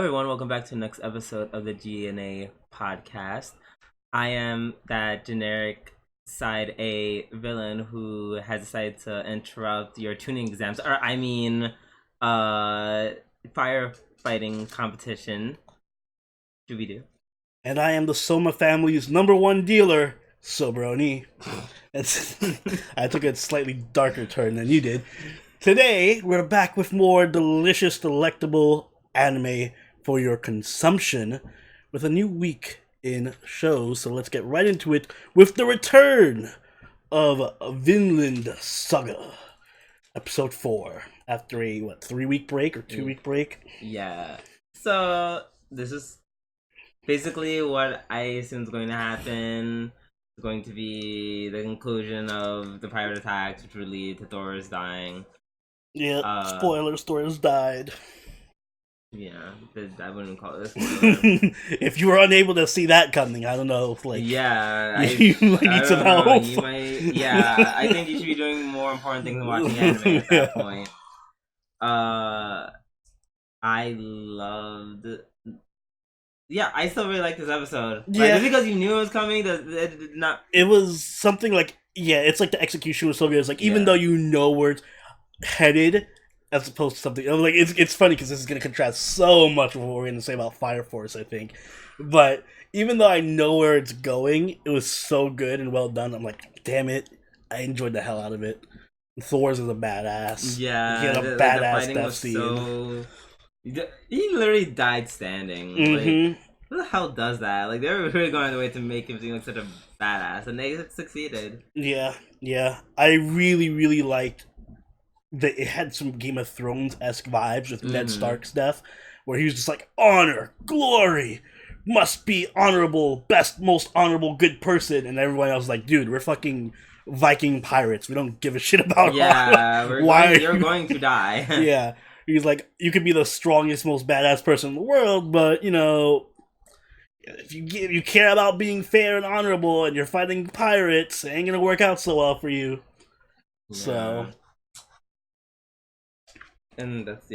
everyone, welcome back to the next episode of the G&A podcast. I am that generic side A villain who has decided to interrupt your tuning exams, firefighting competition. Do. And I am the Soma family's #1 dealer, Sobroni. I took a slightly darker turn than you did. Today, we're back with more delicious, delectable anime for your consumption with a new week in shows. So let's get right into it with the return of Vinland Saga, episode 4, after a 3-week break or 2-week break. Yeah. So this is basically what I assume is going to happen. It's going to be the conclusion of the pirate attacks, which would lead to Thor's dying. Yeah, spoilers, Thor's died. Yeah, I wouldn't call it a spoiler. If you were unable to see that coming, I don't know. You might need some help. I think you should be doing more important things than watching anime at that point. I loved. Yeah, I still really like this episode. Just because you knew it was coming, it did not. It was something like it's like the execution was so good. It's like even though you know where it's headed, as opposed to something like it's funny because this is going to contrast so much with what we're going to say about Fire Force, I think. But even though I know where it's going, it was so good and well done. I'm like, damn it, I enjoyed the hell out of it. Thor's is a badass. Yeah, he had a badass death scene. He literally died standing. Mm-hmm. Like, who the hell does that? Like, they were really going out of the way to make him seem like such a badass, and they succeeded. Yeah. I really, really liked that it had some Game of Thrones-esque vibes with Ned Stark's death, where he was just like, honor, glory, must be honorable, best, most honorable, good person, and everyone else was like, dude, we're fucking Viking pirates. We don't give a shit about you're going to die. Yeah. He's like, you could be the strongest, most badass person in the world, but, you know, if you care about being fair and honorable and you're fighting pirates, it ain't gonna work out so well for you. Yeah. So... And that's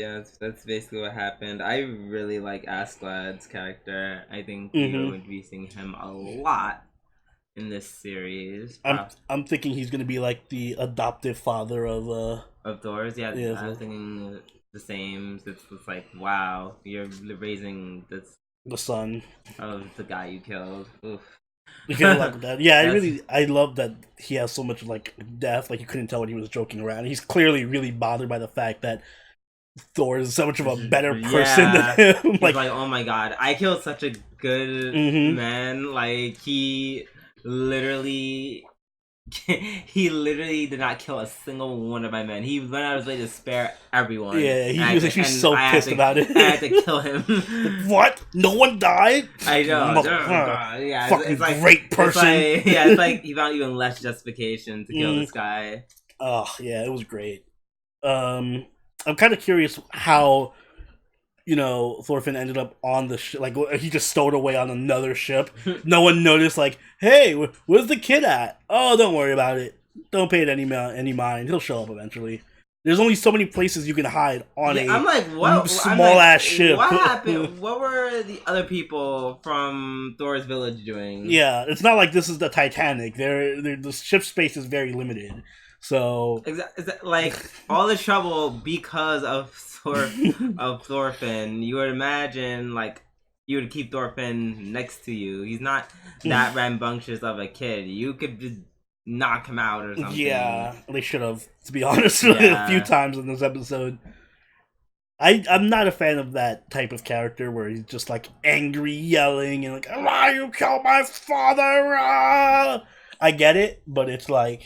basically what happened. I really like Askeladd's character. I think we're going to be seeing him a lot in this series. I'm thinking he's going to be like the adoptive father of Thor's. Yeah, I was thinking the same. It's like, wow, you're raising the son of the guy you killed. Oof. You can't like that. Yeah, I love that he has so much like depth. Like you couldn't tell when he was joking around. He's clearly really bothered by the fact that Thor is so much of a better person than him. Like, oh my god, I killed such a good man. Like he literally did not kill a single one of my men. He went out of his way to spare everyone. Yeah, he was so pissed about it. I had to kill him. What? No one died? I know. Yeah, fucking it's like, great person. It's like he found even less justification to kill this guy. Oh yeah, it was great. I'm kind of curious how, Thorfinn ended up on the ship. Like, he just stowed away on another ship. No one noticed, like, hey, where's the kid at? Oh, don't worry about it. Don't pay it any mind. He'll show up eventually. There's only so many places you can hide on a small-ass ship. What happened? What were the other people from Thor's village doing? Yeah, it's not like this is the Titanic. The ship space is very limited. So like all the trouble because of Thorfinn. You would imagine like you would keep Thorfinn next to you. He's not that rambunctious of a kid. You could just knock him out or something. Yeah, they should have. To be honest, a few times in this episode. I'm not a fan of that type of character where he's just like angry, yelling, and like, "Why you killed my father?" I get it, but it's like.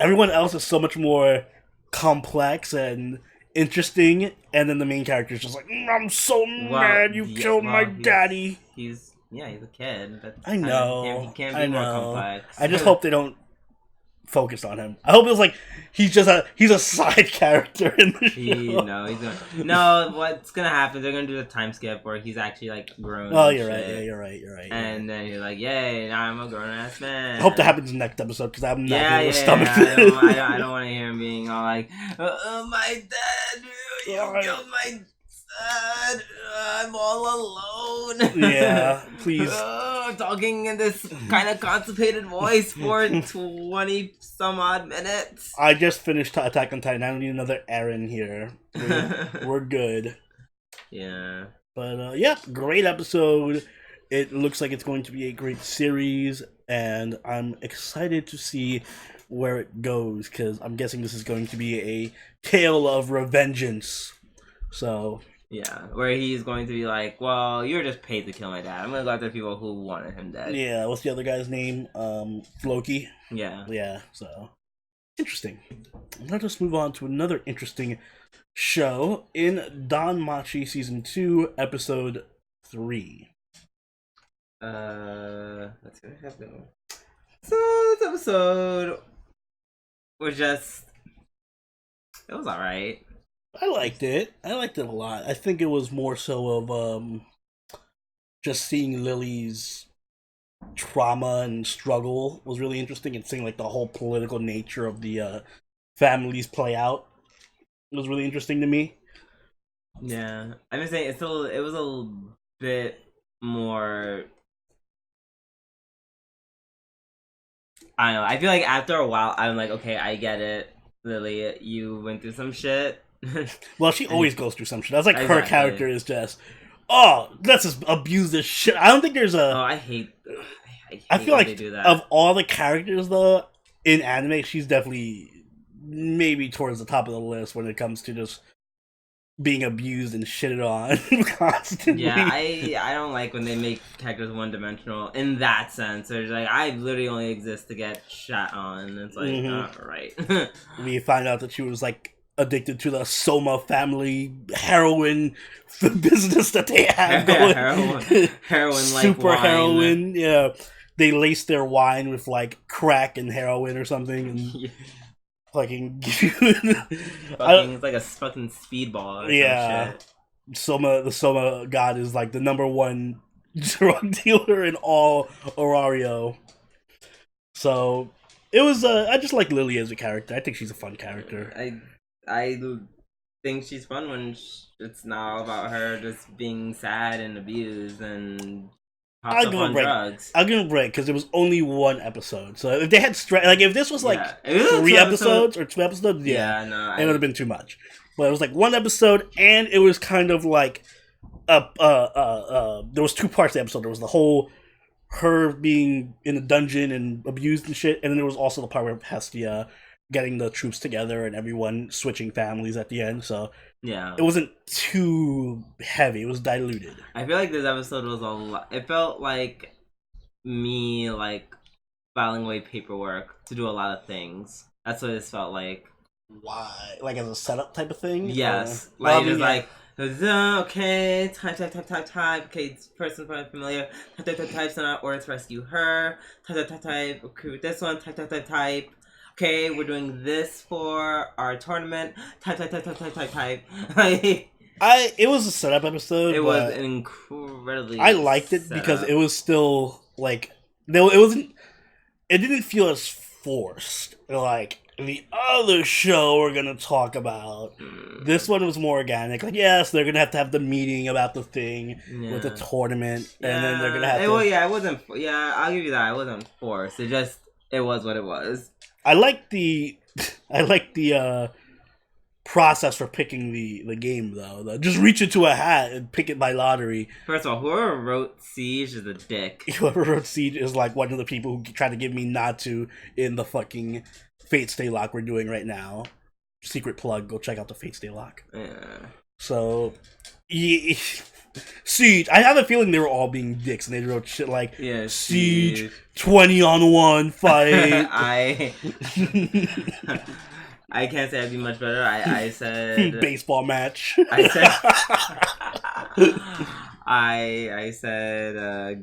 Everyone else is so much more complex and interesting, and then the main character is just like, I'm so mad you killed my daddy. He's a kid. I know. He can't be more complex. I just hope they don't focus on him. I hope it was like he's a side character in the show. No, what's gonna happen? They're gonna do a time skip where he's actually like grown. Oh, you're right. Yeah, you're right. And then you're like, yay! Now I'm a grown ass man. I hope that happens in the next episode because I'm not going to stomach it. I don't want to hear him being all like, my dad, you killed my son. I'm all alone. Yeah, please. Talking in this kind of constipated voice for 20 some odd minutes. I just finished Attack on Titan. I don't need another Eren here. We're good. Yeah. But yeah, great episode. It looks like it's going to be a great series, and I'm excited to see where it goes, because I'm guessing this is going to be a tale of revengeance. So yeah, where he's going to be like, well, you're just paid to kill my dad. I'm gonna go after people who wanted him dead. Yeah, what's the other guy's name? Floki? Yeah. Yeah, so interesting. Let us move on to another interesting show in Danmachi Season 2, Episode 3. Let's see what happened. So this episode was just, it was alright. I liked it. I liked it a lot. I think it was more so of just seeing Lily's trauma and struggle was really interesting, and seeing like the whole political nature of the families play out. It was really interesting to me. Yeah, I'm just saying it was a little bit more. I don't know. I feel like after a while, I'm like, okay, I get it, Lily. You went through some shit. Well, she always goes through some shit. That's like her character is just, oh, let's just abuse this shit. I don't think there's a. Oh, I hate I feel like they do that. Of all the characters though in anime, she's definitely maybe towards the top of the list when it comes to just being abused and shitted on constantly. Yeah, I don't like when they make characters one-dimensional in that sense. They're like, I literally only exist to get shot on. It's like, alright. We find out that she was like addicted to the Soma family heroin business that they have going. Heroin like super wine. Heroin. Yeah, they lace their wine with like crack and heroin or something, and fucking give you. It's like a fucking speedball. Or yeah, some shit. The Soma god is like the #1 drug dealer in all Orario. So it was. I just like Lily as a character. I think she's a fun character. I think she's fun when it's now about her just being sad and abused and popped up on drugs. I'll give a break because it was only one episode. So if they had if this was like 3 episodes or 2 episodes, it would have been too much. But it was like 1 episode, and it was kind of like there was 2 parts to the episode. There was the whole her being in a dungeon and abused and shit, and then there was also the part where Hestia getting the troops together and everyone switching families at the end. So yeah, it wasn't too heavy. It was diluted. I feel like this episode was a lot. It felt like me like filing away paperwork to do a lot of things. That's what it felt like. Why? Like as a setup type of thing? Yes. Like just like okay, type. Okay, this person's familiar. Type. So now order to rescue her. Type. Okay, with this one. Type. Okay, we're doing this for our tournament. Type. It was a setup episode. It was incredibly. I liked it because it was still like it didn't feel as forced like the other show we're gonna talk about. This one was more organic. Like, yes, they're gonna have to have the meeting about the thing with the tournament, and then they're gonna have to. Well, yeah, it wasn't. Yeah, I'll give you that. It wasn't forced. It was what it was. I like the process for picking the game though. Just reach into a hat and pick it by lottery. First of all, whoever wrote Siege is a dick. Whoever wrote Siege is like one of the people who tried to give me Natu in the fucking Fate Stay Lock we're doing right now. Secret plug, go check out the Fate Stay Lock. Yeah. So yeah. Siege. I have a feeling they were all being dicks, and they wrote shit like Siege 20-on-1 fight. I can't say I'd be much better. I said baseball match. I said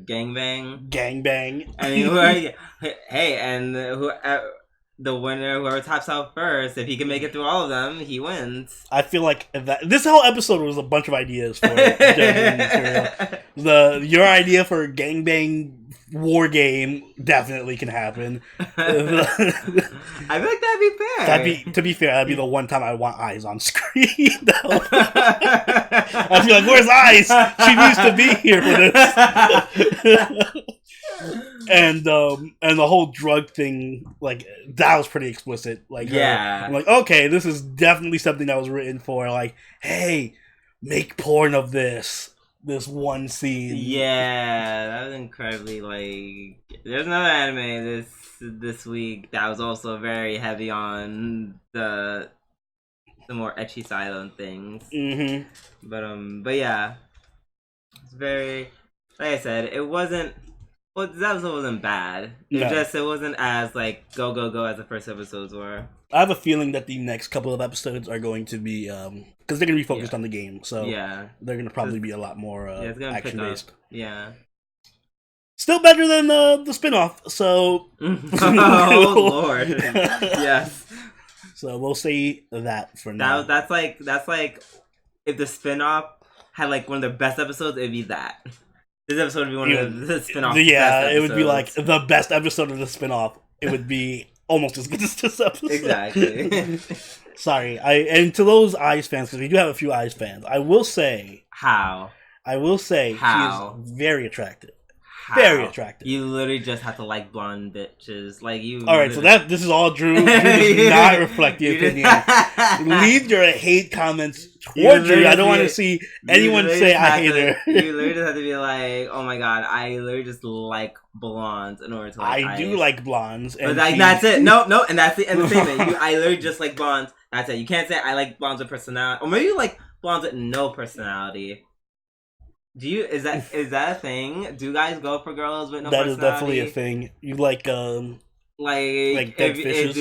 gangbang. Gangbang. I mean, hey, and the winner, whoever tops out first, if he can make it through all of them, he wins. I feel like this whole episode was a bunch of ideas for it. Your idea for gangbang war game definitely can happen. I feel like that'd be fair. To be fair, that'd be the one time I want eyes on screen. I'd be like, "Where's Eyes? She needs to be here for this." And the whole drug thing, like, that was pretty explicit. Like, I'm like, okay, this is definitely something that was written for. Like, hey, make porn of this one scene. Yeah, that was incredibly, like, there's another anime this week that was also very heavy on the more ecchi side on things. Mm-hmm. But yeah, it's very, like I said, it wasn't. Well, this episode wasn't bad. It wasn't as, like, go as the first episodes were. I have a feeling that the next couple of episodes are going to be, because they're going to be focused on the game, so they're going to probably be a lot more action-based. Yeah. Still better than the spin-off, so... Oh, Lord. Yes. So we'll say that for now. That's like, if the spin-off had, like, one of the best episodes, it'd be that. This episode would be one of the spin-off. Yeah, it would be like the best episode of the spin-off. It would be almost as good as this episode. Exactly. Sorry, and to those Eyes fans, because we do have a few Eyes fans, I will say she is very attractive. Very attractive. You literally just have to like blonde bitches. Like you. All right, so this is all Drew. Drew does not reflect the opinion. Leave your hate comments towards Drew. I don't want to see anyone say I hate her. You literally just have to be like, oh my god, I literally just like blondes in order to like. I do like blondes, but that's it. No, and that's the end of the statement. I literally just like blondes. That's it. You can't say I like blondes with personality, or maybe you like blondes with no personality. Is that a thing? Do guys go for girls with no personality? That is definitely a thing. You like dead fishes?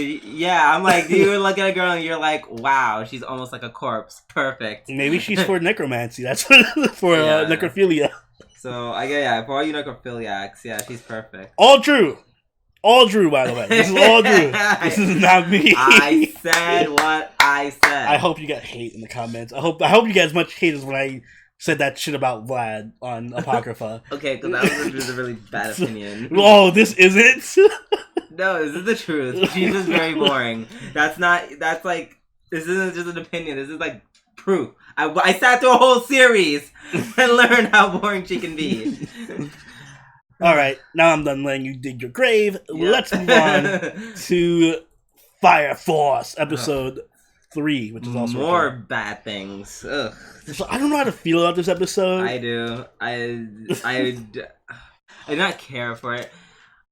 I'm like, do you look at a girl and you're like, wow, she's almost like a corpse. Perfect. Maybe she's for necromancy. That's for necrophilia. So for all you necrophiliacs, yeah, she's perfect. All true, by the way. This is all Drew. This is not me. I said what I said. I hope you got hate in the comments. I hope you got as much hate as when I said that shit about Vlad on Apocrypha. Okay, because that was a really bad opinion. Oh, this isn't? No, this is the truth. She's just very boring. This isn't just an opinion. This is like proof. I sat through a whole series and learned how boring she can be. Alright, now I'm done letting you dig your grave. Yep. Let's move on to Fire Force, episode 3, which is also more bad things. Ugh. So I don't know how to feel about this episode. I do. I do not care for it.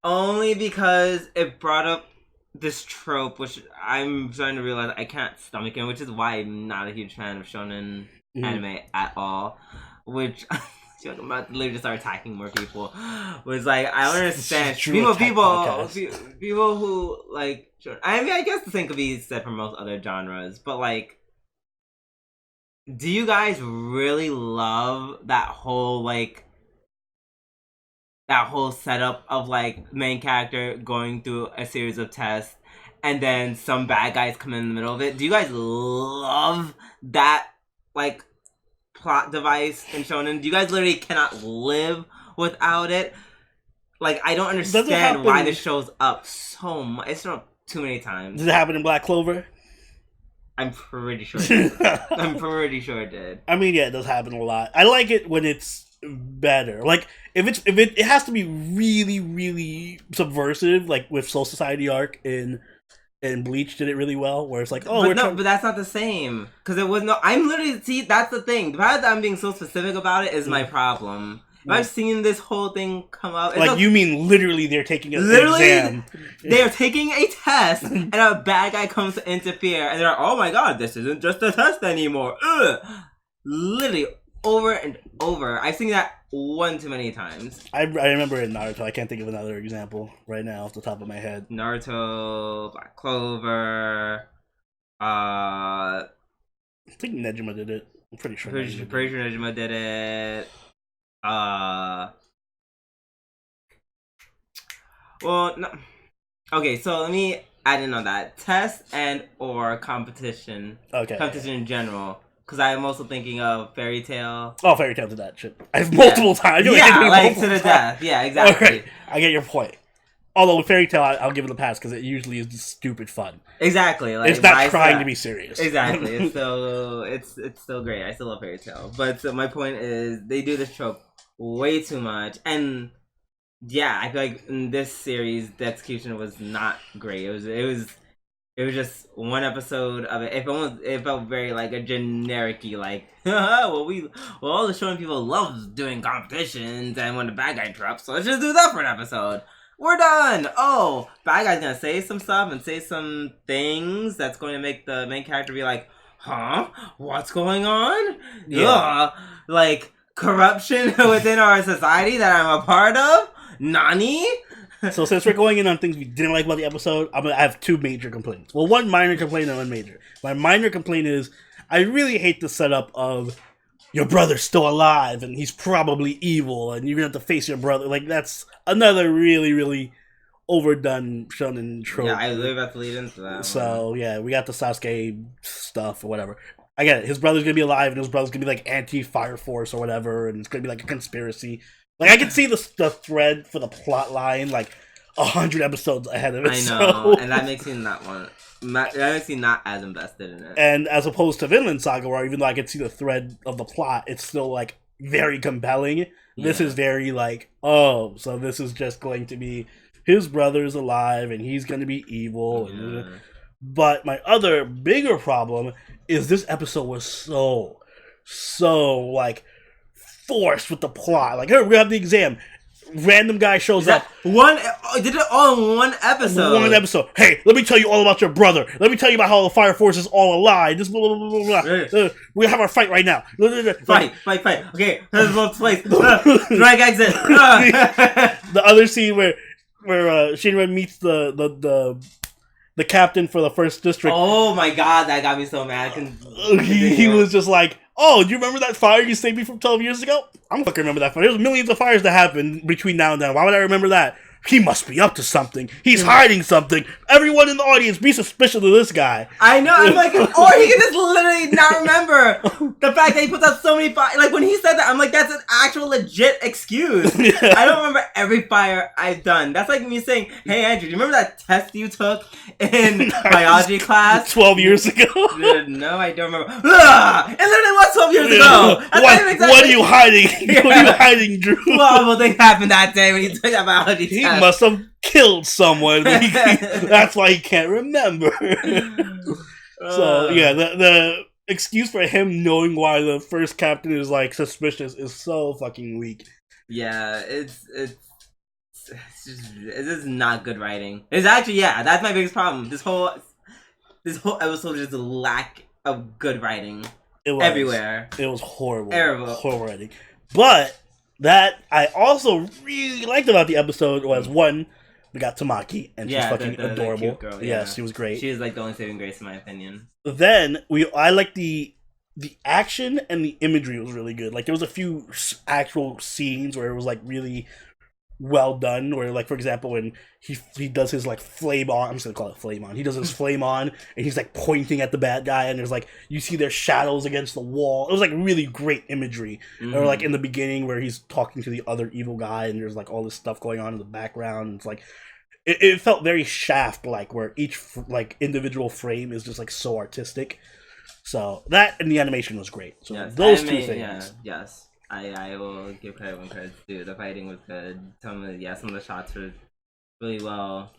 Only because it brought up this trope, which I'm starting to realize I can't stomach it, which is why I'm not a huge fan of shonen anime at all. Which I'm about to literally start attacking more people. Was like, I don't understand. People who like. I mean, I guess the same could be said for most other genres, but like, do you guys really love that whole setup of like main character going through a series of tests and then some bad guys come in the middle of it? Do you guys love that like plot device in shonen? Do you guys literally cannot live without it? Like, I don't understand why this shows up so much. It's shown up too many times. Does it happen in Black Clover? I'm pretty sure it did. I'm pretty sure it did. I mean, yeah, it does happen a lot. I like it when it's better. Like, if it has to be really, really subversive, like with Soul Society arc in Bleach did it really well, where it's like, oh, but that's not the same. Because it was I'm literally, that's the thing. The fact that I'm being so specific about it is my problem. I've seen this whole thing come up. Like, you mean literally they're taking an exam. They're taking a test, and a bad guy comes to interfere, and they're like, oh my god, this isn't just a test anymore. Ugh. Literally, over and over. I've seen that one too many times. I remember in Naruto. I can't think of another example right now off the top of my head. Naruto, Black Clover, I think Nejima did it. I'm pretty sure Nejima did it. Well, no. Okay, so let me add in on that. Test and or competition. Okay. Competition in general. because I'm also thinking of Fairy Tail. Oh, Fairy Tail did that shit. I have multiple times. Yeah, like to the death. Yeah, exactly. Right. I get your point. Although with Fairy Tail, I'll give it a pass because it usually is just stupid fun. Exactly. Like, it's not trying to be serious. Exactly. It's still great. I still love Fairy Tail. But so my point is, they do this trope way too much, and yeah, I feel like in this series the execution was not great. It was just one episode of it. It felt very like a generic-y, like, all the showing people love doing competitions, and when the bad guy drops, so let's just do that for an episode. We're done! Oh, bad guy's gonna say some stuff and say some things that's going to make the main character be like, huh? What's going on? Yeah. Ugh. Like, corruption within our society that I'm a part of? Nani? So since we're going in on things we didn't like about the episode, I have two major complaints. Well, one minor complaint and one major. My minor complaint is, I really hate the setup of, your brother's still alive, and he's probably evil, and you're gonna have to face your brother. Like, that's another really, really overdone shonen trope. Yeah, I was really about to lead into that. So, yeah, we got the Sasuke stuff or whatever. I get it. His brother's gonna be alive, and his brother's gonna be, like, anti-Fire Force or whatever, and it's gonna be, like, a conspiracy. Like, I can see the thread for the plot line, like, 100 episodes ahead of it. I know, and that makes me not as invested in it. And as opposed to Vinland Saga, where even though I can see the thread of the plot, it's still, like, very compelling. Yeah. This is very, like, oh, so this is just going to be his brother's alive, and he's going to be evil. Yeah. But my other, bigger problem is this episode was so, like, forced with the plot. Like, here, we have the exam. Random guy shows up. Did it all in one episode. One episode. Hey, let me tell you all about your brother. Let me tell you about how the Fire Force is all alive. This blah, blah, blah, blah. We have our fight right now. Fight. Okay, let's place. Drag exit. The other scene where Shinra meets the captain for the first district. Oh my god, that got me so mad. He was just like, oh, do you remember that fire you saved me from 12 years ago? I don't fucking remember that fire. There's millions of fires that happened between now and then. Why would I remember that? He must be up to something. He's hiding something. Everyone in the audience be suspicious of this guy. I know. I'm like, or he can just literally not remember the fact that he puts out so many fires. Like, when he said that, I'm like, that's an actual legit excuse. Yeah. I don't remember every fire I've done. That's like me saying, hey, Andrew, do you remember that test you took in biology class? 12 years ago? No, I don't remember. It literally was 12 years ago. What are you hiding? Yeah. What are you hiding, Drew? Well, things happened that day when you took that biology test. He must have killed someone. That's why he can't remember. So yeah, the excuse for him knowing why the first captain is like suspicious is so fucking weak. Yeah, it's just not good writing. It's actually, yeah, that's my biggest problem. This whole episode just lack of good writing. It was everywhere. It was horrible writing. But that I also really liked about the episode was, one, we got Tamaki, and she's fucking adorable. Cute girl, yeah. Yes, she was great. She was like the only saving grace in my opinion. Then I like the action and the imagery was really good. Like, there was a few actual scenes where it was like really well done, where, like, for example, when he does his like flame on, I'm just gonna call it flame on, he does his flame on and he's like pointing at the bad guy, and there's like, you see their shadows against the wall. It was like really great imagery. Or like in the beginning where he's talking to the other evil guy and there's like all this stuff going on in the background, and it's like it felt very Shaft like, where each like individual frame is just like so artistic. So that, and the animation was great. So yes, those two things. Yeah, yes. I will give credit when credit's due. The fighting was good. Some of the shots were really well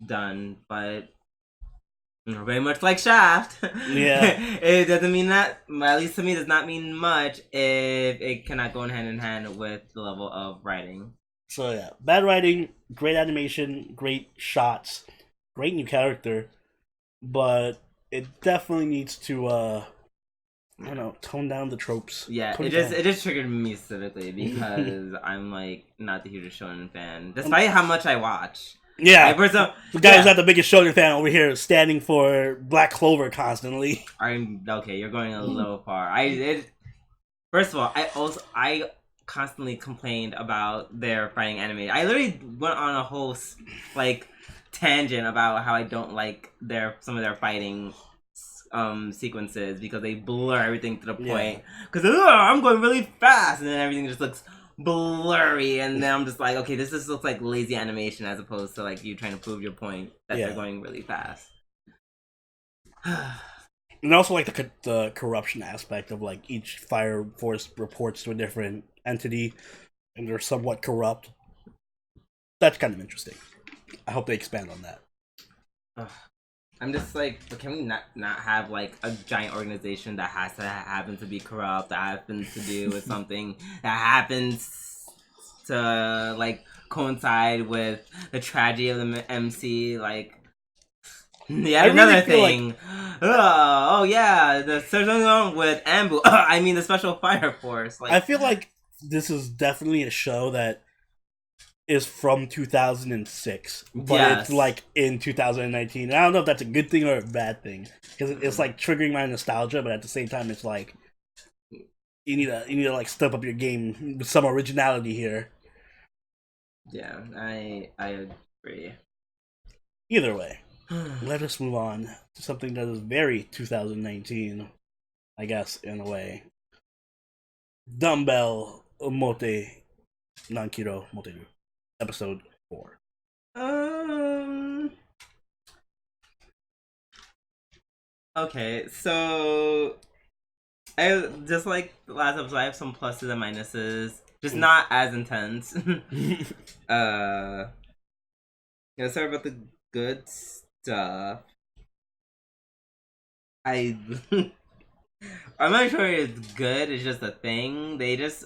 done, but very much like Shaft. Yeah. It doesn't mean that, at least to me, does not mean much if it cannot go hand in hand with the level of writing. So yeah, bad writing, great animation, great shots, great new character, but it definitely needs to I don't know, tone down the tropes. Yeah, it just triggered me specifically because I'm like not the hugest shonen fan, despite how much I watch. Yeah, the guy who's not the biggest shonen fan over here, standing for Black Clover constantly. I'm okay. You're going a little far. First of all, I constantly complained about their fighting anime. I literally went on a whole like tangent about how I don't like some of their fighting sequences because they blur everything to the point. Because I'm going really fast, and then everything just looks blurry, and then I'm just like, okay, this just looks like lazy animation as opposed to like you trying to prove your point that they're going really fast. And also like the corruption aspect of like each fire force reports to a different entity, and they're somewhat corrupt. That's kind of interesting. I hope they expand on that. I'm just like, can we not have like a giant organization that has to happen to be corrupt, that happens to do with something that happens to like coincide with the tragedy of the MC? Like, yeah, another thing. Like, there's something wrong with Ambu. I mean, the Special Fire Force. Like, I feel like this is definitely a show that is from 2006, but it's like in 2019. And I don't know if that's a good thing or a bad thing, because it's like triggering my nostalgia, but at the same time, it's like you need to like step up your game with some originality here. Yeah, I agree. Either way, let us move on to something that is very 2019, I guess, in a way. Dumbell Nan-Kilo Moteru. Episode 4. Okay, so I just like the last episode. I have some pluses and minuses, just not as intense. Sorry about the good stuff. I'm not sure it's good. It's just a thing. They just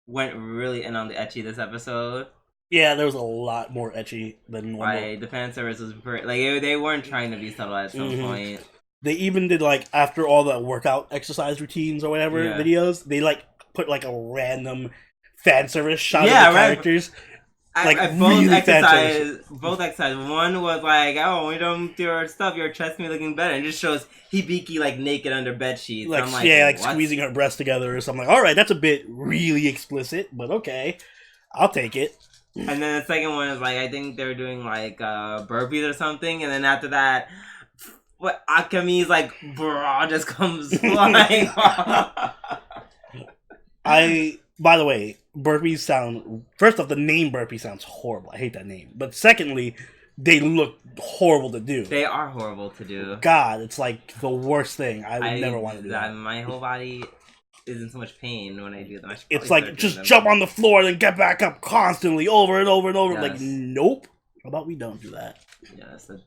went really in on the ecchi this episode. Yeah, there was a lot more ecchi than normal. Right, the fan service was like they weren't trying to be subtle at some point. They even did like after all the workout exercise routines or whatever videos, they like put like a random fan service shot of the characters. Like both exercise. One was like, oh, we don't do your stuff. Your chest me looking better, and it just shows Hibiki like naked under bed sheets. Like, like squeezing her breasts together or something. Like, all right, that's a bit really explicit, but okay, I'll take it. And then the second one is like, I think they were doing like burpees or something, and then after that, what Akami's like bra just comes flying off. By the way, burpees sound... First off, the name burpee sounds horrible. I hate that name. But secondly, they look horrible to do. They are horrible to do. God, it's like the worst thing. I would never want to do that. My whole body is in so much pain when I do them. It's like, just jump on the floor and then get back up constantly, over and over and over. Yes. Like, nope. How about we don't do that? Yes, it's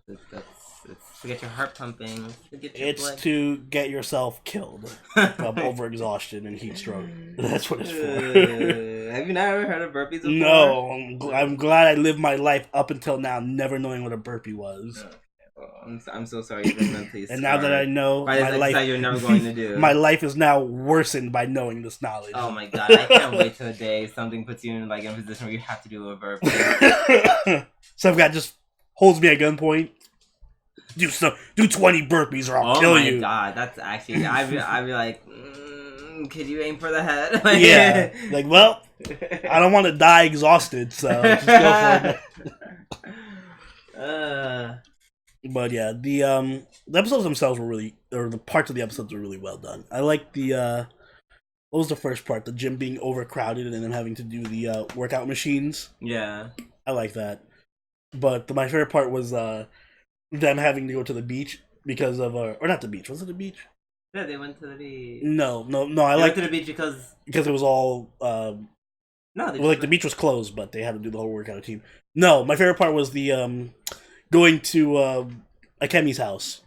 to get your heart pumping. To get yourself killed from overexhaustion and heat stroke. That's what it's for. Have you not ever heard of burpees before? No. I'm glad I lived my life up until now never knowing what a burpee was. I'm so sorry you've been mentally scarred. And now that I know, my life, you're never going to do. My life is now worsened by knowing this knowledge. Oh my god, I can't wait till the day something puts you in like a position where you have to do a burpee. Some guy just holds me at gunpoint. Do 20 burpees or I'll kill you. Oh my god, that's actually... I'd be like, could you aim for the head? Yeah. Like, well, I don't want to die exhausted, so just go for it. But yeah, the episodes themselves were really... Or the parts of the episodes were really well done. I like the... what was the first part? The gym being overcrowded and then having to do the workout machines. Yeah. I like that. But my favorite part was... them having to go to the beach because of or not the beach. Was it the beach? Yeah, they went to the beach. No. I went to the beach because it was all the beach was closed, but they had to do the whole workout team. No, my favorite part was the going to Akemi's house.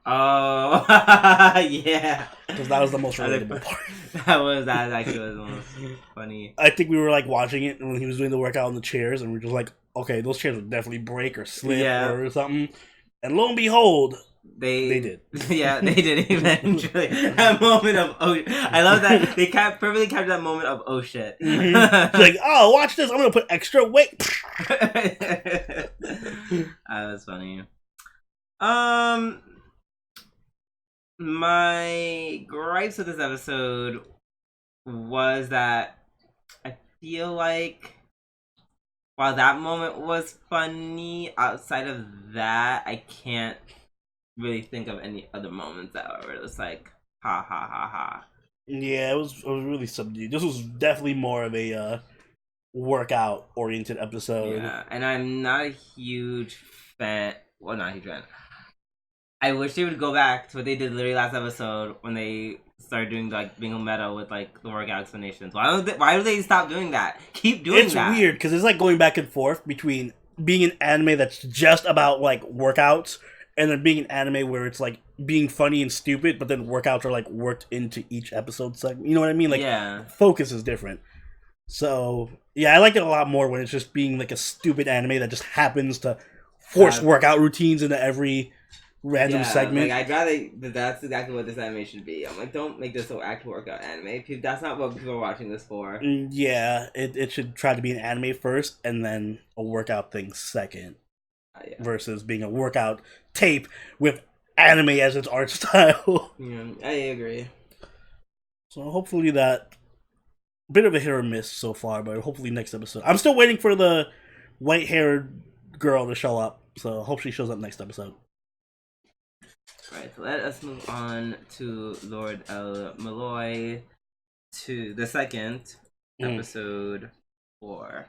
Oh yeah, because that was the most relatable part. That actually was the most funny. I think we were like watching it when he was doing the workout on the chairs, and we were just like, okay, those chairs would definitely break or slip or something. And lo and behold, they did. Yeah, they did eventually. That moment of I love that they perfectly captured that moment of oh shit. Mm-hmm. Like, oh, watch this! I'm gonna put extra weight. That was funny. My gripes with this episode was that I feel like while that moment was funny, outside of that, I can't really think of any other moments that were just like ha ha ha ha. Yeah, it was really subdued. This was definitely more of a workout oriented episode. Yeah, and I'm not a huge fan. Well, not a huge fan. I wish they would go back to what they did literally last episode when they started doing like being a meta with like the workout explanations. Why do they stop doing that? Keep doing that. It's weird because it's like going back and forth between being an anime that's just about like workouts and then being an anime where it's like being funny and stupid, but then workouts are like worked into each episode segment. You know what I mean? Like, yeah, focus is different. So yeah, I like it a lot more when it's just being like a stupid anime that just happens to force workout routines into every random segment. Like, I'd rather that's exactly what this anime should be. I'm like, don't make this so actual workout anime. That's not what people are watching this for. Yeah, it should try to be an anime first and then a workout thing second. Versus being a workout tape with anime as its art style. Yeah, I agree. So hopefully that bit of a hit or miss so far, but hopefully next episode. I'm still waiting for the white-haired girl to show up, so I hope she shows up next episode. Right, so let us move on to Lord El-Melloi, to the second episode 4.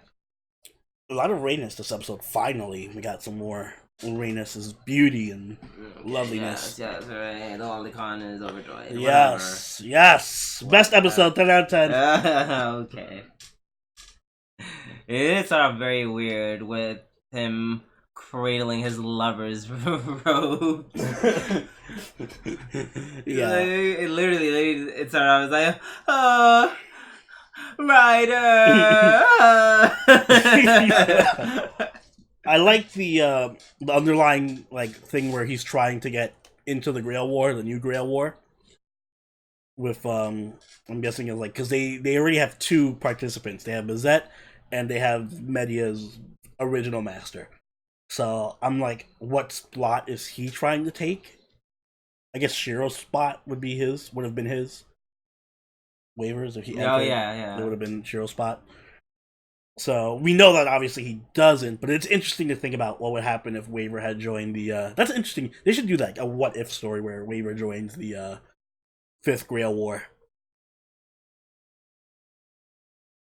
A lot of Rayness this episode. Finally, we got some more Rayness's beauty and loveliness. Yes, right. The Lolicon is overjoyed. Yes, yes. Best episode, 10 out of 10. Okay. It is sort of very weird with him cradling his lover's robes. Yeah. It literally, it's sort of, I was like, oh, Ryder. I like the underlying like thing where he's trying to get into the Grail War, the new Grail War. With I'm guessing it's like because they already have 2 participants. They have Bazette and they have Media's original master. So I'm like, what spot is he trying to take? I guess Shiro's spot would have been his. Waivers if he entered, it would have been Shiro's spot. So we know that obviously he doesn't, but it's interesting to think about what would happen if Waver had joined the that's interesting. They should do like a what if story where Waver joins the 5th Grail War.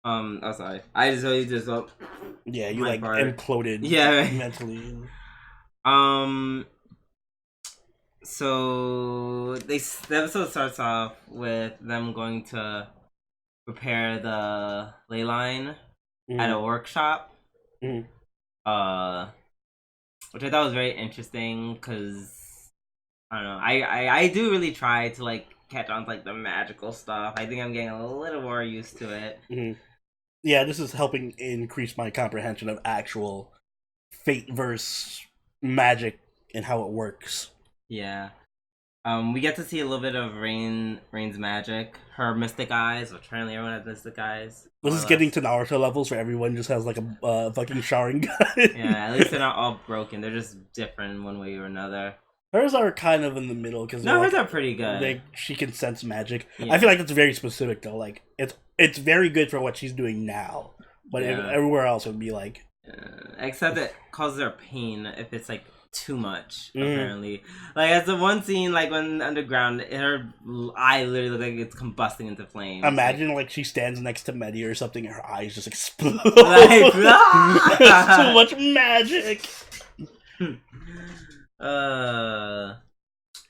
Oh sorry. I just yeah, you like part. Imploded mentally. So the episode starts off with them going to repair the ley line at a workshop. Which I thought was very interesting because I don't know. I do really try to like catch on to like the magical stuff. I think I'm getting a little more used to it. Yeah, this is helping increase my comprehension of actual fate versus magic and how it works. Yeah. We get to see a little bit of Rain's magic. Her mystic eyes, which apparently everyone has mystic eyes. This is getting to Naruto levels where everyone just has like a fucking showering gun. Yeah, at least they're not all broken. They're just different one way or another. Hers are kind of in the middle because hers are pretty good. She can sense magic. Yeah. I feel like that's very specific though. Like it's very good for what she's doing now, but everywhere else it would be like. Except it causes her pain if it's like too much. Apparently, like as the one scene, like when underground, her eye literally looks like it's combusting into flames. Imagine like she stands next to Medi or something, and her eyes just explode. Like, so much magic.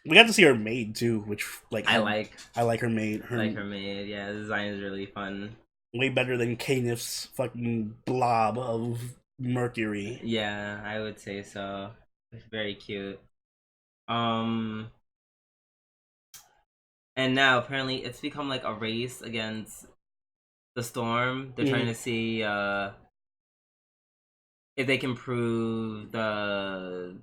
We got to see her maid too, which like I like her maid. Her maid, yeah. The design is really fun. Way better than Kanif's fucking blob of mercury. Yeah, I would say so. It's very cute. And now apparently it's become like a race against the storm. They're trying to see if they can prove the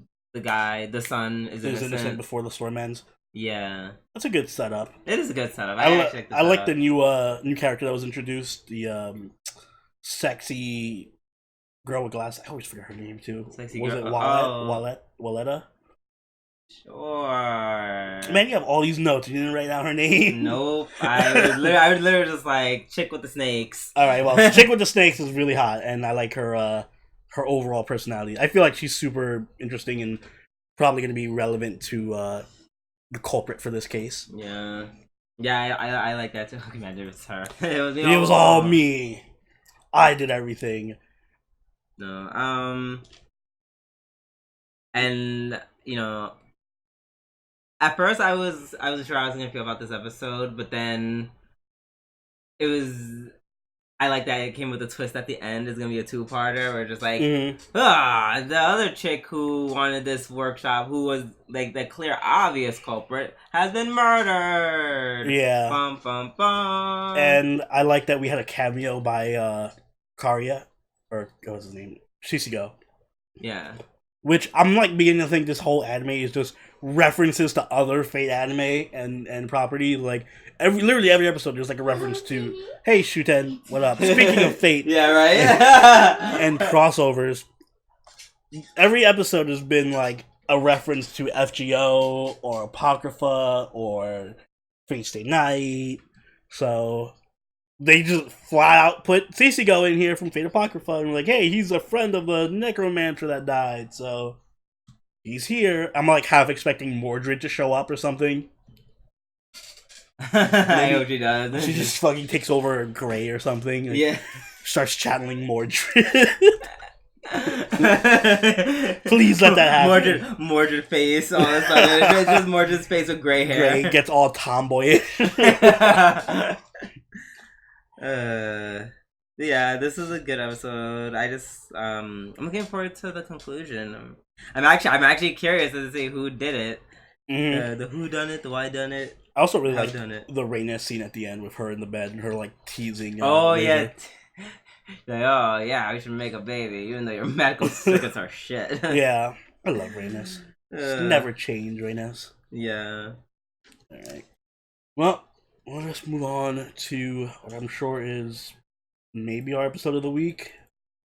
sun is innocent before the storm ends. Yeah, that's a good setup. It is a good setup. I like the new character that was introduced. The sexy girl with glasses. I always forget her name too. Sexy was girl. It Walletta? Sure. Man, you have all these notes. You didn't write down her name. Nope. I would literally just like chick with the snakes. All right. Well, chick with the snakes is really hot, and I like her overall personality. I feel like she's super interesting and probably going to be relevant to the culprit for this case. Yeah. Yeah, I like that too. Imagine it was her. It was all me. I did everything. No. And at first I wasn't sure how I was gonna feel about this episode, but then I like that it came with a twist at the end. It's gonna be a two-parter where just like the other chick who wanted this workshop, who was like the clear obvious culprit, has been murdered. Yeah. Bum bum bum. And I like that we had a cameo by Karya, or what was his name? Shishio. Yeah. Which I'm like beginning to think this whole anime is just references to other Fate anime and properties. Like literally every episode there's like a reference to, hey Shuten, what up? Speaking of Fate. Yeah, right? And crossovers. Every episode has been like a reference to FGO or Apocrypha or Fate Stay Night. So they just flat out put Shishio in here from Fate Apocrypha and like, hey, he's a friend of the necromancer that died, so he's here. I'm like half expecting Mordred to show up or something. I hope she does. She just fucking takes over Grey or something. Yeah. Starts channeling Mordred. Please let that happen. Mordred face all of a sudden. It's just Mordred's face with gray hair. Grey gets all tomboyish. Yeah, this is a good episode. I'm looking forward to the conclusion. I'm actually curious to see who did it. Mm-hmm. The who done it, the why done it. I also really like the Reyna scene at the end with her in the bed and her like teasing. Oh yeah. Like, oh yeah, we should make a baby, even though your medical certificates are shit. Yeah, I love Reynas. Never change, Reynas. Yeah. All right. Well, let us move on to what I'm sure is maybe our episode of the week.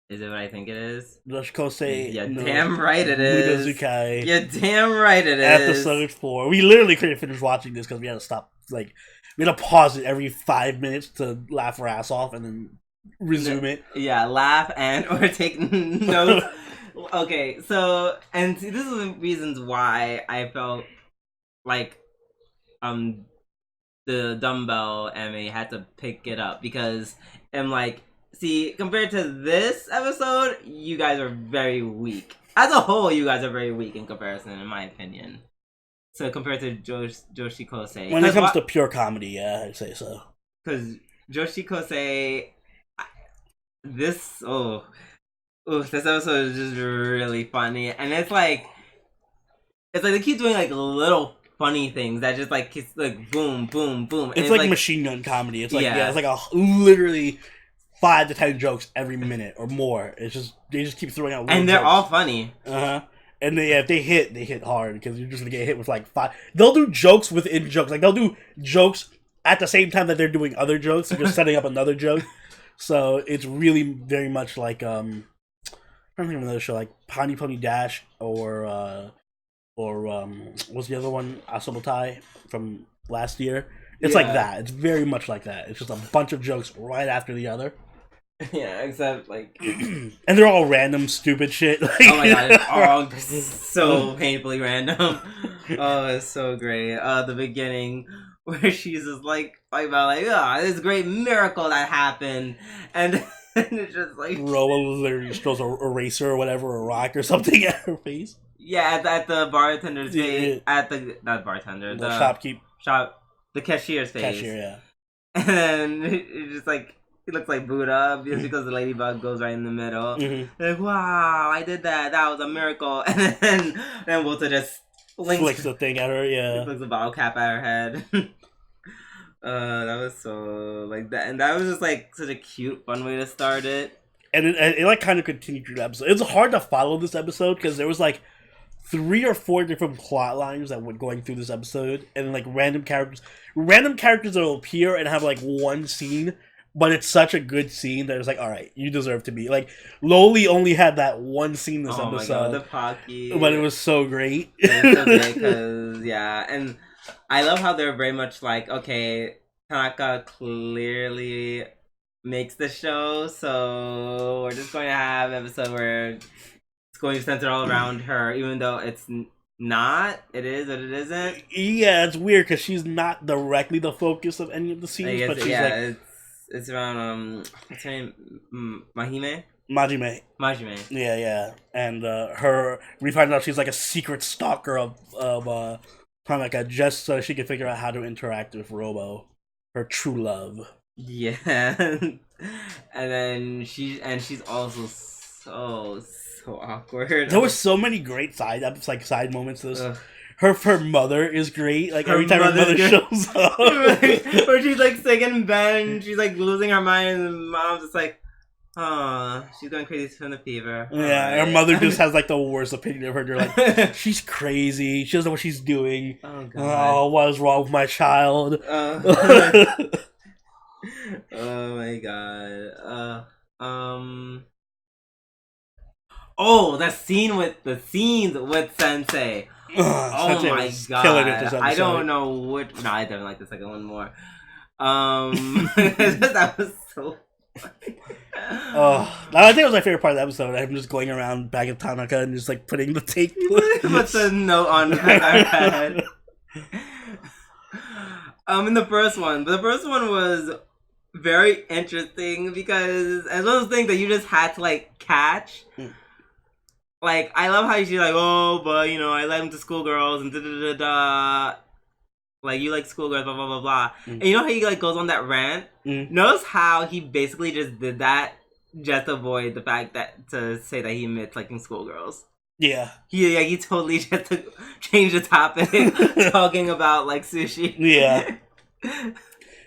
Is it what I think it is? Kousei. Yeah, damn right it is. Mudazukai. Yeah, damn right it is. Episode 4. We literally couldn't finish watching this because we had to stop. Like, we had to pause it every 5 minutes to laugh our ass off and then resume it. Yeah, laugh and or take notes. Okay, so and see, this is the reasons why I felt like the Dumbell anime had to pick it up, because I'm like, see, compared to this episode, you guys are very weak. As a whole, you guys are very weak in comparison, in my opinion. So compared to Joushi Kousei, when it comes to pure comedy, yeah, I'd say so. Because Joushi Kousei, this episode is just really funny, and it's like they keep doing like little funny things that just like it's like boom, boom, boom. It's like machine gun comedy. It's like it's like a literally 5 to 10 jokes every minute or more. It's just they just keep throwing out, and they're jokes. all funny. And if they hit hard, because you're just gonna get hit with like 5. They'll do jokes within jokes. Like they'll do jokes at the same time that they're doing other jokes. They're just setting up another joke. So it's really very much like I don't think of another show like Honey Pony Dash or what's the other one? Shouboutai from last year. It's like that. It's very much like that. It's just a bunch of jokes right after the other. Yeah, except like, and they're all random, stupid shit. Like, oh my god, it's all so painfully random. Oh, it's so great. The beginning where she's just like about like, this great miracle that happened, and it's just like Roa literally just throws a eraser or whatever, a rock or something at her face. Yeah, at the bartender's face. At the not bartender, the the cashier's face. Cashier, yeah. And then it's just like, he looks like Buddha because the ladybug goes right in the middle. Mm-hmm. Like, wow, I did that. That was a miracle. And then Walter just flicks the thing at her, yeah. Flicks the bottle cap at her head. That was so like that, and that was just like such a cute, fun way to start it. And it like kind of continued through the episode. It's hard to follow this episode because there was like 3 or 4 different plot lines that were going through this episode, and like random characters that will appear and have like one scene. But it's such a good scene that it's like, all right, you deserve to be like. Loli only had that one scene this episode. Oh my god, the Pocky! But it was so great. It was so great because and I love how they're very much like, okay, Tanaka clearly makes the show, so we're just going to have an episode where it's going to center all around her, even though it's not. It is, but it isn't. Yeah, it's weird because she's not directly the focus of any of the scenes, but she's like it's around what's her name? Mahime. Majime. Yeah, and we find out she's like a secret stalker of Tanaka just so she can figure out how to interact with Robo, her true love. Yeah, and then she's also so awkward. There were so many great side moments to this. Her mother is great. Like every time her mother shows up, where she's like sick in bed and she's like losing her mind, and the mom's just like, "Oh, she's going crazy from the fever." Yeah, right. Her mother just has like the worst opinion of her. They're like, she's crazy. She doesn't know what she's doing. Oh god. Oh, what is wrong with my child? Oh my god. Oh, the scenes with Sensei. Oh my god. I don't know what. No, I definitely like the second one more. That was so funny. I think it was my favorite part of the episode. I'm just going around back of Tanaka and just like putting the tape. Put the note on our head. In the first one was very interesting because it's one of those things that you just had to like catch. Like, I love how she's like, oh, but you know, I let him to schoolgirls and da da da da. Like, you like schoolgirls, blah blah blah blah. And you know how he like goes on that rant? Notice how he basically just did that just to avoid the fact that to say that he admits liking schoolgirls. Yeah. He totally just to change the topic, talking about like sushi. Yeah.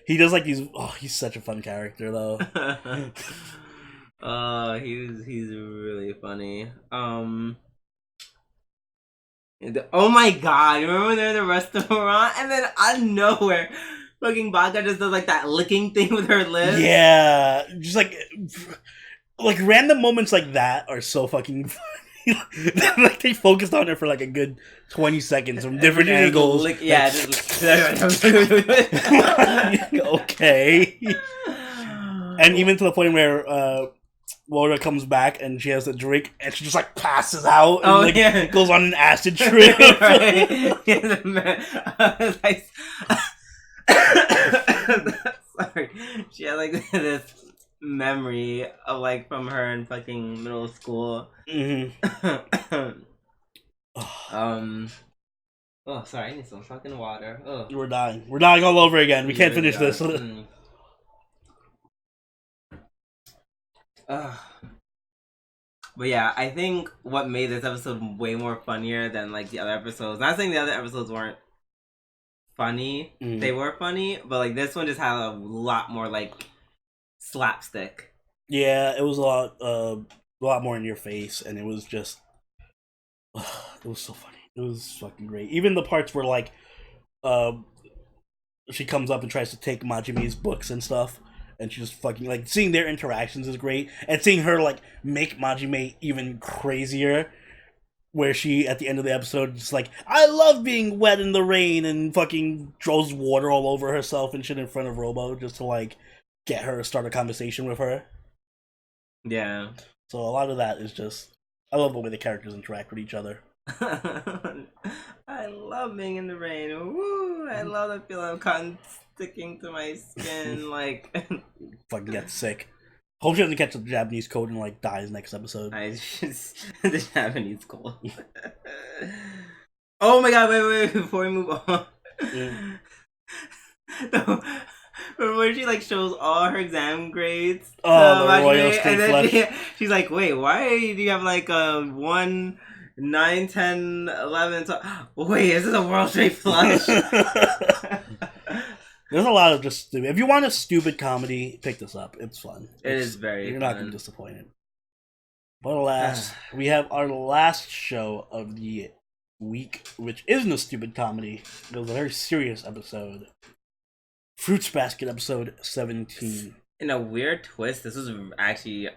He does like these. Oh, he's such a fun character though. He's really funny. Oh my god! Remember when they're in the restaurant and then out of nowhere, fucking Baka just does like that licking thing with her lips. Yeah, just like random moments like that are so fucking funny. Like they focused on her for like a good 20 seconds from different angles. Okay. And even to the point where Laura comes back and she has a drink and she just like passes out and goes on an acid trip. Sorry, she had like this memory of like from her in fucking middle school. Oh, sorry, I need some fucking water. Oh. We're dying all over again. We can't finish this. But yeah, I think what made this episode way more funnier than like the other episodes. Not saying the other episodes weren't funny. They were funny, but like this one just had a lot more like slapstick. Yeah, it was a lot more in your face, and it was just it was so funny. It was fucking great. Even the parts where like she comes up and tries to take Majime's books and stuff, and she just fucking like seeing their interactions is great, and seeing her like make Majime even crazier. Where she, at the end of the episode, just like, I love being wet in the rain, and fucking throws water all over herself and shit in front of Robo just to, like, get her to start a conversation with her. Yeah. So a lot of that is just, I love the way the characters interact with each other. I love being in the rain. Woo! I love the feeling of cotton sticking to my skin, like... Fucking get sick. Hope she doesn't catch the Japanese cold and like dies next episode. The Japanese cold. Oh my god! Wait! Before we move on, no, where she like shows all her exam grades. Oh, the royal straight and then she's like, "Wait, why do you have like a 1, 9, 10, 11? Wait, is this a world straight flush?" There's a lot of just stupid. If you want a stupid comedy, pick this up. It's fun. It is very You're fun. not going to be disappointed. But alas, we have our last show of the week, which isn't a stupid comedy. It was a very serious episode. Fruits Basket episode 17. In a weird twist, this was actually...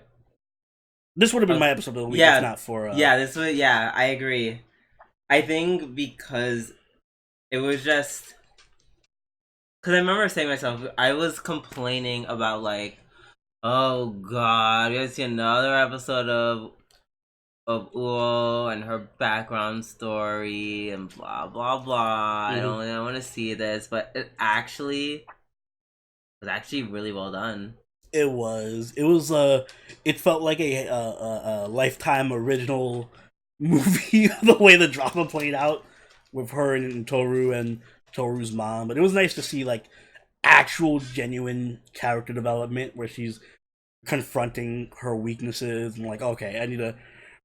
This would have been my episode of the week if not for... I agree. I think because it was just... Because I remember saying to myself, I was complaining about, like, oh god, we gotta see another episode of of Uo and her background story and blah blah blah. I don't want to see this, but it was actually really well done. It was. It felt like a Lifetime original movie. The way the drama played out with her and Toru and Toru's mom, but it was nice to see like actual genuine character development where she's confronting her weaknesses and like, okay, I need to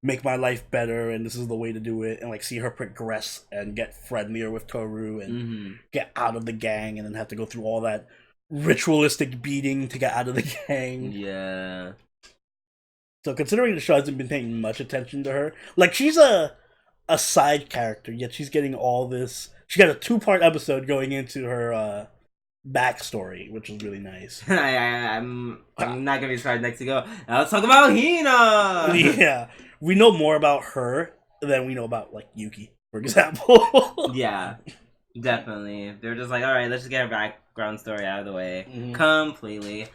make my life better and this is the way to do it, and like see her progress and get friendlier with Toru and get out of the gang and then have to go through all that ritualistic beating to get out of the gang. Yeah. So considering the show hasn't been paying much attention to her, like she's a side character, yet she's getting all this. She got a 2-part episode going into her backstory, which is really nice. I'm not gonna be surprised next to go. Now let's talk about Hina. Yeah, we know more about her than we know about like Yuki, for example. Yeah, definitely. They're just like, all right, let's just get our background story out of the way completely.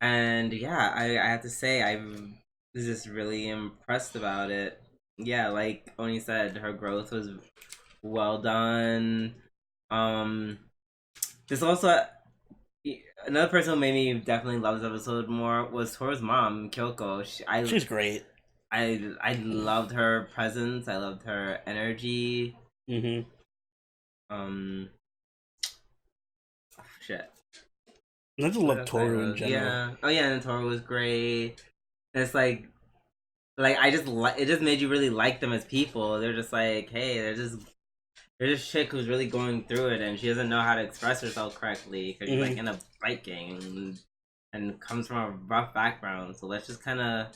And yeah, I have to say, I was just really impressed about it. Yeah, like Oni said, her growth was well done. There's also another person who made me definitely love this episode more was Toru's mom, Kyoko. She's great. I loved her presence. I loved her energy. Shit. I just love Toru in general. Yeah. Oh yeah, and Toru was great. And it's like I just it just made you really like them as people. They're just like, hey, they're just chick who's really going through it, and she doesn't know how to express herself correctly because she's like in a fight gang and comes from a rough background. So let's just kind of.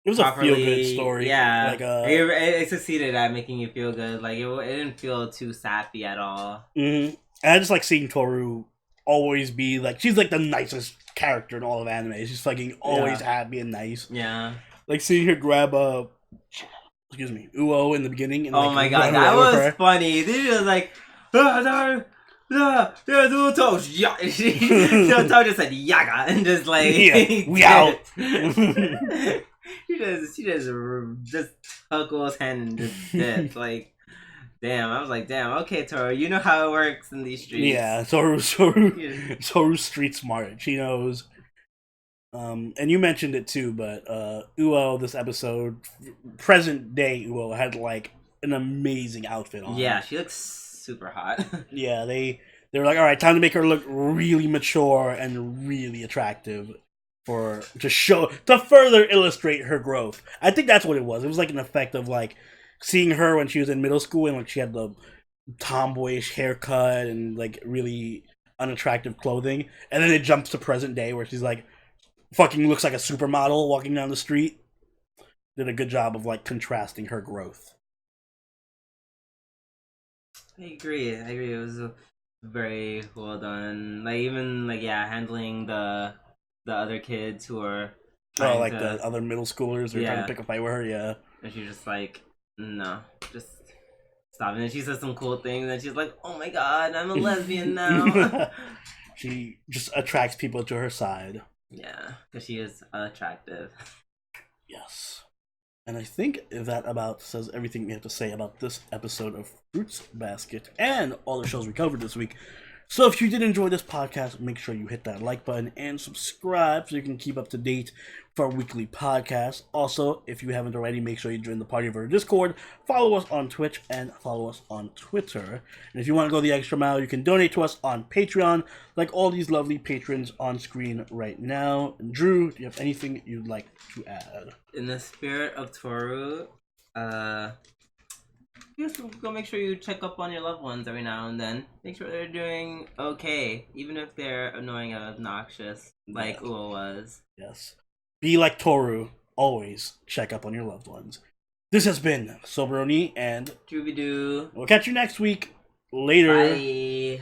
It was a feel good story. Yeah, like it succeeded at making you feel good. Like it didn't feel too sappy at all. And I just like seeing Toru always be like, she's like the nicest character in all of anime. She's fucking always happy and nice. Yeah, like seeing her grab Uo in the beginning. And, oh my god, that was funny. They was like, Toru just said yaga and just like we out. She just took Uo's hand and just did like, damn. I was like, damn. Okay, Toru, you know how it works in these streets. Yeah, Toru's street smart. She knows. And you mentioned it too, but Uo this episode, present day Uo had like an amazing outfit on. Yeah, she looks super hot. Yeah, they were like, all right, time to make her look really mature and really attractive to further illustrate her growth. I think that's what it was. It was like an effect of like seeing her when she was in middle school and like she had the tomboyish haircut and like really unattractive clothing, and then it jumps to present day where she's like fucking looks like a supermodel walking down the street. Did a good job of like contrasting her growth. I agree. It was very well done. Like even like handling the other kids who are the other middle schoolers who are trying to pick a fight with her. Yeah, and she's just like, no, just stop. And then she says some cool things, and she's like, oh my god, I'm a lesbian now. She just attracts people to her side. Yeah, because she is attractive. Yes. And I think that about says everything we have to say about this episode of Fruits Basket and all the shows we covered this week. So if you did enjoy this podcast, make sure you hit that like button and subscribe so you can keep up to date for our weekly podcast. Also, if you haven't already, make sure you join the party of our Discord, follow us on Twitch, and follow us on Twitter. And if you want to go the extra mile, you can donate to us on Patreon, like all these lovely patrons on screen right now. And Drew, do you have anything you'd like to add? In the spirit of Toru, just go make sure you check up on your loved ones every now and then. Make sure they're doing okay, even if they're annoying and obnoxious, like Uo was. Yes. Be like Toru. Always check up on your loved ones. This has been Soberoni and Doobie-doo. We'll catch you next week. Later. Bye.